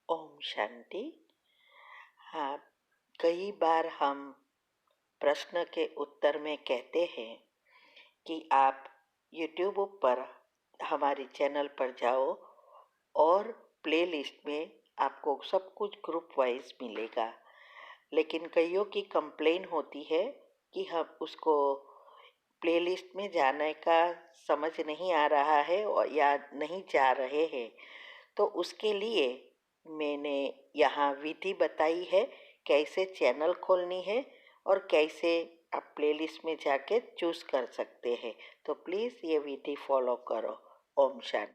ओम शांति। हाँ, कई बार हम प्रश्न के उत्तर में कहते हैं कि आप YouTube पर हमारे चैनल पर जाओ और प्लेलिस्ट में आपको सब कुछ ग्रुप वाइज मिलेगा। लेकिन कईयों की कंप्लेन होती है कि हम उसको प्लेलिस्ट में जाने का समझ नहीं आ रहा है और या नहीं जा रहे हैं। तो उसके लिए मैंने यहाँ विधि बताई है कैसे चैनल खोलनी है और कैसे आप प्लेलिस्ट में जाके चूज़ कर सकते हैं। तो प्लीज़ ये विधि फॉलो करो। ओम शांति।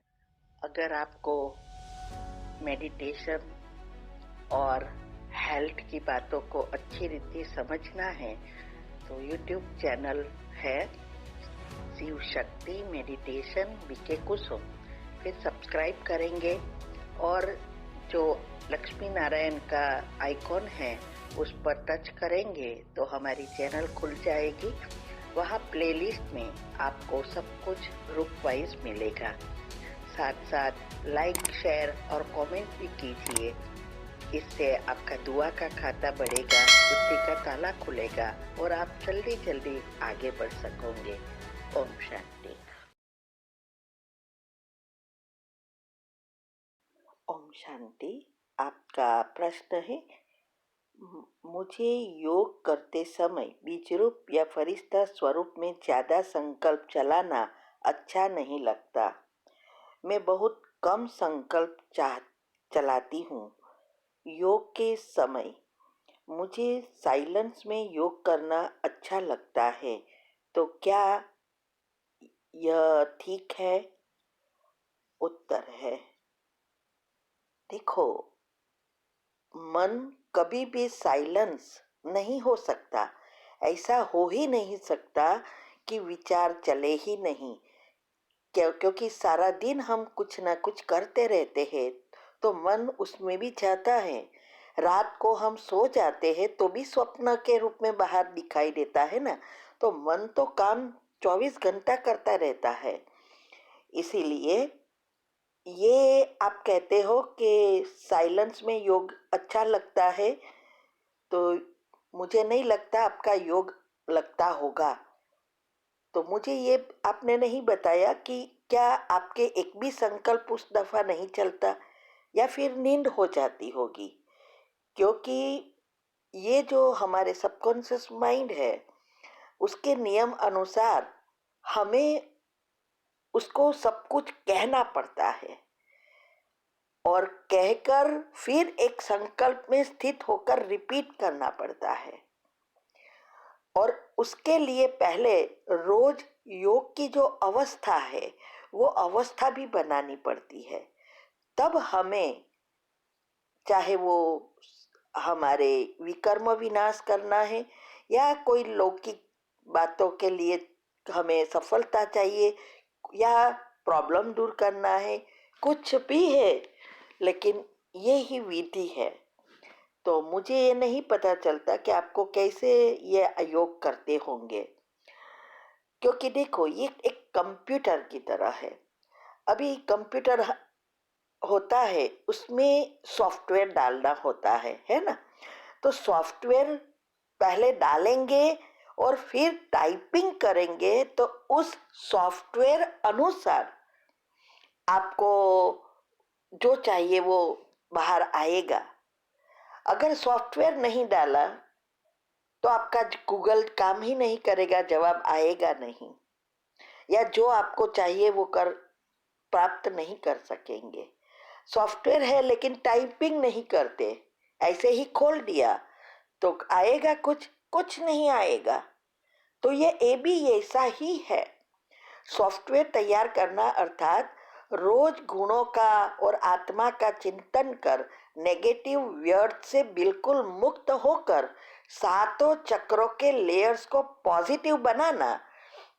अगर आपको मेडिटेशन और हेल्थ की बातों को अच्छी रीति समझना है तो यूट्यूब चैनल है शिव शक्ति मेडिटेशन बीके कुसुम। फिर सब्सक्राइब करेंगे और जो लक्ष्मी नारायण का आइकॉन है उस पर टच करेंगे तो हमारी चैनल खुल जाएगी। वहाँ प्लेलिस्ट में आपको सब कुछ ग्रुप वाइज मिलेगा। साथ साथ लाइक शेयर और कमेंट भी कीजिए। इससे आपका दुआ का खाता बढ़ेगा, बुद्धि का ताला खुलेगा और आप जल्दी जल्दी आगे बढ़ सकोगे। ओम शांति। ओम शांति। आपका प्रश्न है, मुझे योग करते समय बीज रूप या फरिश्ता स्वरूप में ज्यादा संकल्प चलाना अच्छा नहीं लगता। मैं बहुत कम संकल्प चलाती हूँ। योग के समय मुझे साइलेंस में योग करना अच्छा लगता है। तो क्या यह ठीक है? उत्तर है, देखो, मन कभी भी साइलेंस नहीं हो सकता। ऐसा हो ही नहीं सकता कि विचार चले ही नहीं। क्योंकि सारा दिन हम कुछ ना कुछ करते रहते हैं तो मन उसमें भी जाता है। रात को हम सो जाते हैं तो भी स्वप्न के रूप में बाहर दिखाई देता है ना। तो मन तो काम 24 घंटा करता रहता है। इसीलिए ये आप कहते हो कि साइलेंस में योग अच्छा लगता है, तो मुझे नहीं लगता आपका योग लगता होगा। तो मुझे ये आपने नहीं बताया कि क्या आपके एक भी संकल्प उस दफा नहीं चलता या फिर नींद हो जाती होगी। क्योंकि ये जो हमारे सबकॉन्शियस माइंड है उसके नियम अनुसार हमें उसको सब कुछ कहना पड़ता है और कहकर फिर एक संकल्प में स्थित होकर रिपीट करना पड़ता है। और उसके लिए पहले रोज योग की जो अवस्था है वो अवस्था भी बनानी पड़ती है। तब हमें, चाहे वो हमारे विकर्म विनाश करना है या कोई लौकिक बातों के लिए हमें सफलता चाहिए या प्रॉब्लम दूर करना है, कुछ भी है, लेकिन ये ही विधि है। तो मुझे ये नहीं पता चलता कि आपको कैसे ये योग करते होंगे। क्योंकि देखो, ये एक कंप्यूटर की तरह है। अभी कंप्यूटर होता है उसमें सॉफ्टवेयर डालना होता है ना। तो सॉफ्टवेयर पहले डालेंगे और फिर टाइपिंग करेंगे तो उस सॉफ्टवेयर अनुसार आपको जो चाहिए वो बाहर आएगा। अगर सॉफ्टवेयर नहीं डाला तो आपका गूगल काम ही नहीं करेगा, जवाब आएगा नहीं, या जो आपको चाहिए वो कर प्राप्त नहीं कर सकेंगे। सॉफ्टवेयर है लेकिन टाइपिंग नहीं करते, ऐसे ही खोल दिया तो आएगा कुछ, कुछ नहीं आएगा। तो ये भी ऐसा ही है। सॉफ्टवेयर तैयार करना अर्थात रोज गुणों का और आत्मा का चिंतन कर नेगेटिव व्यर्थ से बिल्कुल मुक्त होकर सातों चक्रों के लेयर्स को पॉजिटिव बनाना।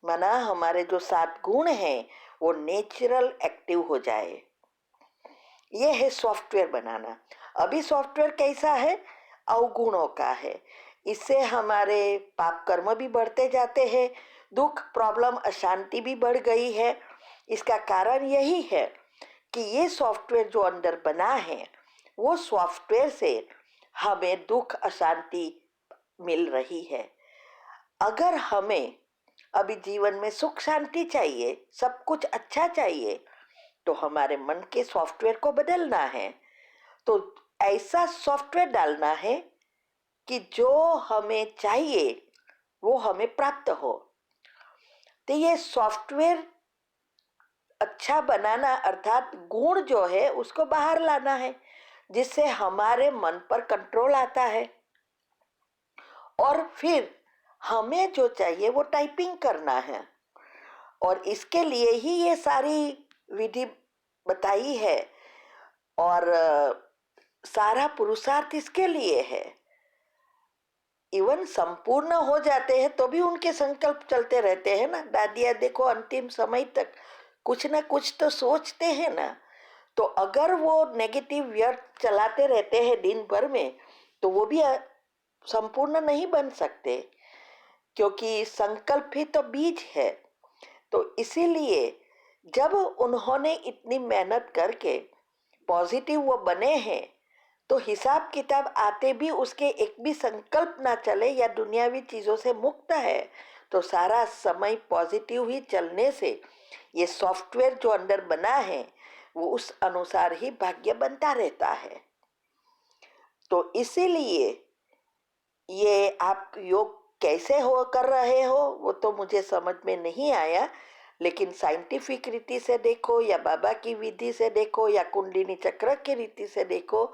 माना हमारे जो 7 गुण हैं वो नेचुरल एक्टिव हो जाए। ये है सॉफ्टवेयर बनाना। अभी सॉफ्टवेयर कैसा है? अवगुणों का है। इससे हमारे पाप कर्म भी बढ़ते जाते हैं, दुख प्रॉब्लम अशांति भी बढ़ गई है। इसका कारण यही है कि ये सॉफ्टवेयर जो अंदर बना है वो सॉफ्टवेयर से हमें दुख अशांति मिल रही है। अगर हमें अभी जीवन में सुख शांति चाहिए, सब कुछ अच्छा चाहिए, तो हमारे मन के सॉफ्टवेयर को बदलना है। तो ऐसा सॉफ्टवेयर डालना है कि जो हमें चाहिए वो हमें प्राप्त हो। तो ये सॉफ्टवेयर अच्छा बनाना अर्थात गुण जो है उसको बाहर लाना है, जिससे हमारे मन पर कंट्रोल आता है। और फिर हमें जो चाहिए वो टाइपिंग करना है, और इसके लिए ही ये सारी विधि बताई है। और सारा पुरुषार्थ इसके लिए है। इवन संपूर्ण हो जाते हैं तो भी उनके संकल्प चलते रहते हैं ना। दादिया देखो अंतिम समय तक कुछ ना कुछ तो सोचते हैं ना। तो अगर वो नेगेटिव व्यर्थ चलाते रहते हैं दिन भर में, तो वो भी संपूर्ण नहीं बन सकते, क्योंकि संकल्प ही तो बीज है। तो इसीलिए जब उन्होंने इतनी मेहनत करके पॉजिटिव वो बने हैं, तो हिसाब किताब आते भी उसके एक भी संकल्प ना चले या दुनियावी चीजों से मुक्त है, तो सारा समय पॉजिटिव ही चलने से ये सॉफ्टवेयर जो अंदर बना है वो उस अनुसार ही भाग्य बनता रहता है। तो इसीलिए ये आप योग कैसे हो कर रहे हो वो तो मुझे समझ में नहीं आया, लेकिन साइंटिफिक रीति से देखो या बाबा की विधि से देखो या कुंडलिनी चक्र की रीति से देखो,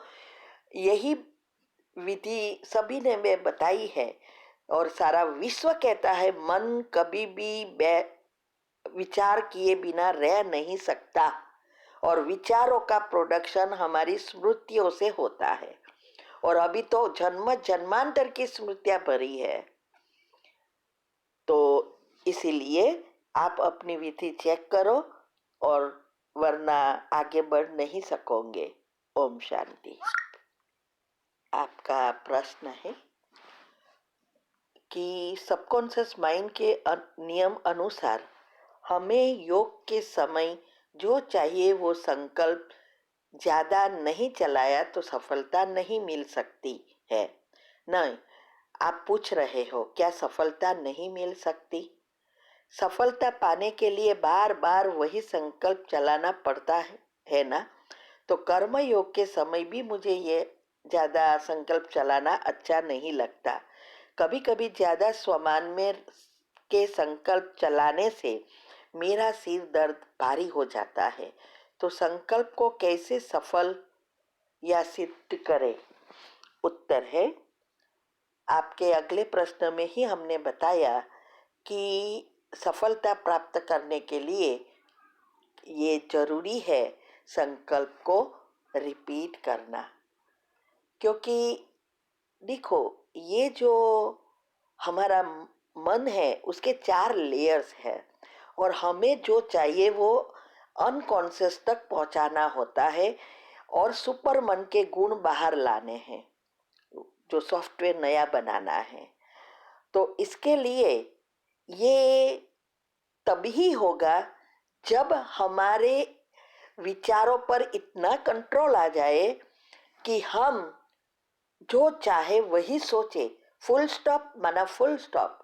यही विधि सभी ने मैं बताई है। और सारा विश्व कहता है मन कभी भी विचार किए बिना रह नहीं सकता, और विचारों का प्रोडक्शन हमारी स्मृतियों से होता है। और अभी तो जन्म जन्मांतर की स्मृतियां भरी है। तो इसीलिए आप अपनी विधि चेक करो, और वरना आगे बढ़ नहीं सकोगे। ओम शांति। आपका प्रश्न है कि सबकॉन्शियस माइंड के नियम अनुसार हमें योग के समय जो चाहिए वो संकल्प ज्यादा नहीं चलाया तो सफलता नहीं मिल सकती है। नहीं, आप पूछ रहे हो क्या सफलता नहीं मिल सकती? सफलता पाने के लिए बार बार वही संकल्प चलाना पड़ता है ना। तो कर्म योग के समय भी मुझे ये ज्यादा संकल्प चलाना अच्छा नहीं लगता। कभी कभी ज्यादा स्वमान में के संकल्प चलाने से मेरा सिर दर्द भारी हो जाता है। तो संकल्प को कैसे सफल या सिद्ध करें? उत्तर है, आपके अगले प्रश्न में ही हमने बताया कि सफलता प्राप्त करने के लिए ये जरूरी है संकल्प को रिपीट करना। क्योंकि देखो, ये जो हमारा मन है उसके 4 लेयर्स है, और हमें जो चाहिए वो अनकॉन्शियस तक पहुंचाना होता है, और सुपर मन के गुण बाहर लाने हैं, जो सॉफ्टवेयर नया बनाना है। तो इसके लिए ये तभी होगा जब हमारे विचारों पर इतना कंट्रोल आ जाए कि हम जो चाहे वही सोचे। फुल स्टॉप माना फुल स्टॉप।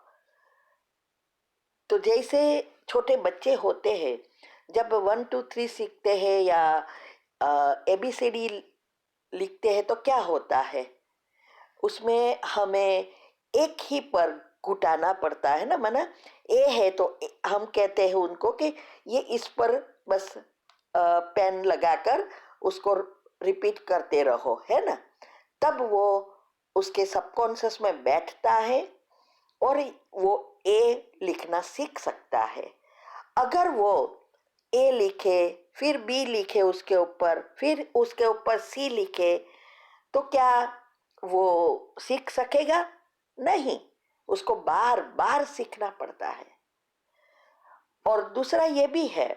तो जैसे छोटे बच्चे होते हैं, जब 1 2 3 सीखते हैं या ABCD लिखते हैं, तो क्या होता है उसमें हमें एक ही पर घुटाना पड़ता है ना। माना ए है तो हम कहते हैं उनको कि ये इस पर बस पेन लगाकर उसको रिपीट करते रहो, है ना। तब वो उसके सबकॉन्शियस में बैठता है और वो ए लिखना सीख सकता है। अगर वो ए लिखे, फिर बी लिखे उसके ऊपर, फिर उसके ऊपर सी लिखे, तो क्या वो सीख सकेगा? नहीं, उसको बार बार सीखना पड़ता है। और दूसरा ये भी है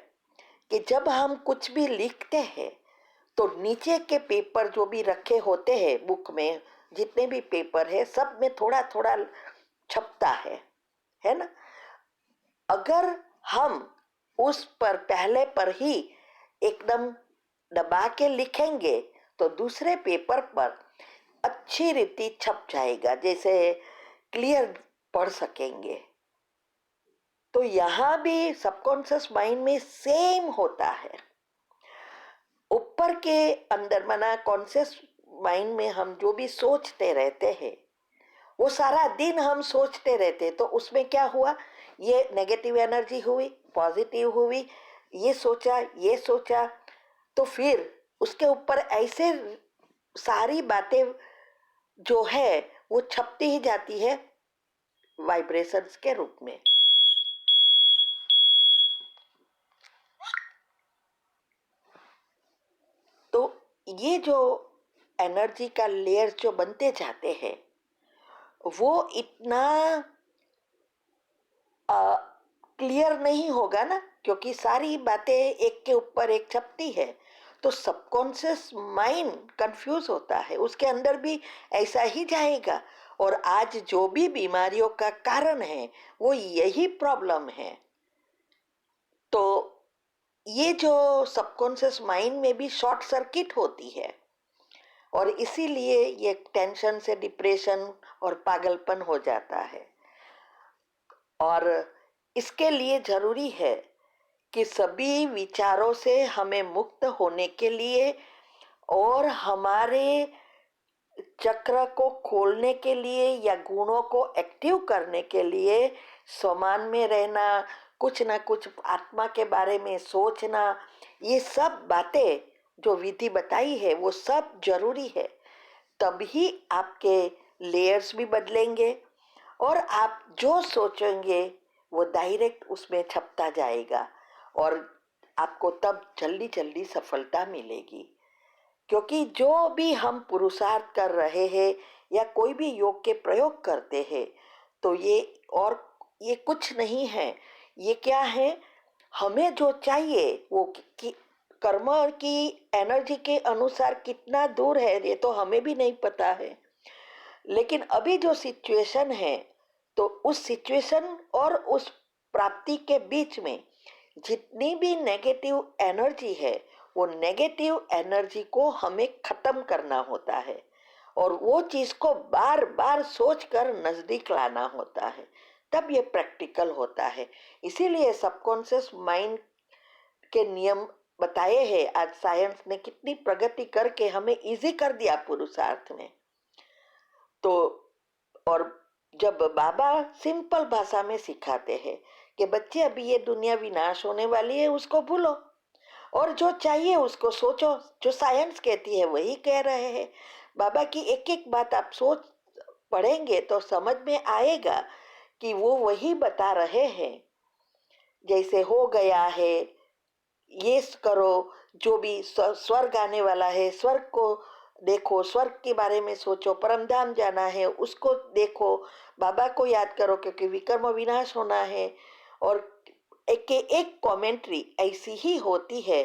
कि जब हम कुछ भी लिखते हैं तो नीचे के पेपर जो भी रखे होते हैं बुक में, जितने भी पेपर है सब में थोड़ा थोड़ा छपता है ना। अगर हम उस पर पहले पर ही एकदम दबा के लिखेंगे तो दूसरे पेपर पर अच्छी रीति छप जाएगा, जैसे क्लियर पढ़ सकेंगे। तो यहाँ भी सबकॉन्शियस माइंड में सेम होता है। ऊपर के अंदर माना कॉन्शियस माइंड में हम जो भी सोचते रहते हैं वो सारा दिन हम सोचते रहते, तो उसमें क्या हुआ, ये नेगेटिव एनर्जी हुई, पॉजिटिव हुई, ये सोचा, तो फिर उसके ऊपर ऐसे सारी बातें जो है वो छपती ही जाती है वाइब्रेशंस के रूप में। तो ये जो एनर्जी का लेयर जो बनते जाते हैं वो इतना क्लियर नहीं होगा ना, क्योंकि सारी बातें एक के ऊपर एक छपती है, तो सबकॉन्शियस माइंड कंफ्यूज होता है, उसके अंदर भी ऐसा ही जाएगा। और आज जो भी बीमारियों का कारण है वो यही प्रॉब्लम है। तो ये जो सबकॉन्शियस माइंड में भी शॉर्ट सर्किट होती है और इसीलिए ये टेंशन से डिप्रेशन और पागलपन हो जाता है। और इसके लिए जरूरी है कि सभी विचारों से हमें मुक्त होने के लिए और हमारे चक्र को खोलने के लिए या गुणों को एक्टिव करने के लिए समान में रहना, कुछ ना कुछ आत्मा के बारे में सोचना, ये सब बातें जो विधि बताई है वो सब जरूरी है। तभी आपके लेयर्स भी बदलेंगे और आप जो सोचेंगे वो डायरेक्ट उसमें छपता जाएगा और आपको तब जल्दी जल्दी सफलता मिलेगी। क्योंकि जो भी हम पुरुषार्थ कर रहे हैं या कोई भी योग के प्रयोग करते हैं तो ये कुछ नहीं है। ये क्या है, हमें जो चाहिए वो कर्म की एनर्जी के अनुसार कितना दूर है ये तो हमें भी नहीं पता है। लेकिन अभी जो सिचुएशन है तो उस सिचुएशन और उस प्राप्ति के बीच में जितनी भी नेगेटिव एनर्जी है वो नेगेटिव एनर्जी को हमें खत्म करना होता है और वो चीज को बार बार सोचकर नजदीक लाना होता है, तब ये प्रैक्टिकल होता है। इसीलिए सबकॉन्शियस माइंड के नियम बताए हैं। आज साइंस ने कितनी प्रगति करके हमें इजी कर दिया पुरुषार्थ में। तो और जब बाबा सिंपल भाषा में सिखाते हैं कि बच्चे अभी ये दुनिया विनाश होने वाली है, उसको भूलो और जो चाहिए उसको सोचो, जो साइंस कहती है वही कह रहे हैं। बाबा की एक एक बात आप सोच पढ़ेंगे तो समझ में आएगा कि वो वही बता रहे हैं। जैसे हो गया है, ये करो, जो भी स्वर्ग आने वाला है स्वर्ग को देखो, स्वर्ग के बारे में सोचो, परमधाम जाना है उसको देखो, बाबा को याद करो क्योंकि विकर्म विनाश होना है। और एक एक कमेंट्री ऐसी ही होती है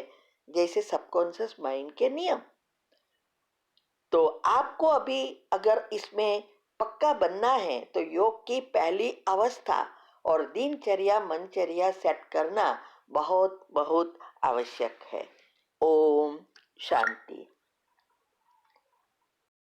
जैसे सबकॉन्शियस माइंड के नियम। तो आपको अभी अगर इसमें पक्का बनना है तो योग की पहली अवस्था और दिनचर्या मनचर्या सेट करना बहुत बहुत आवश्यक है। ओम शांति।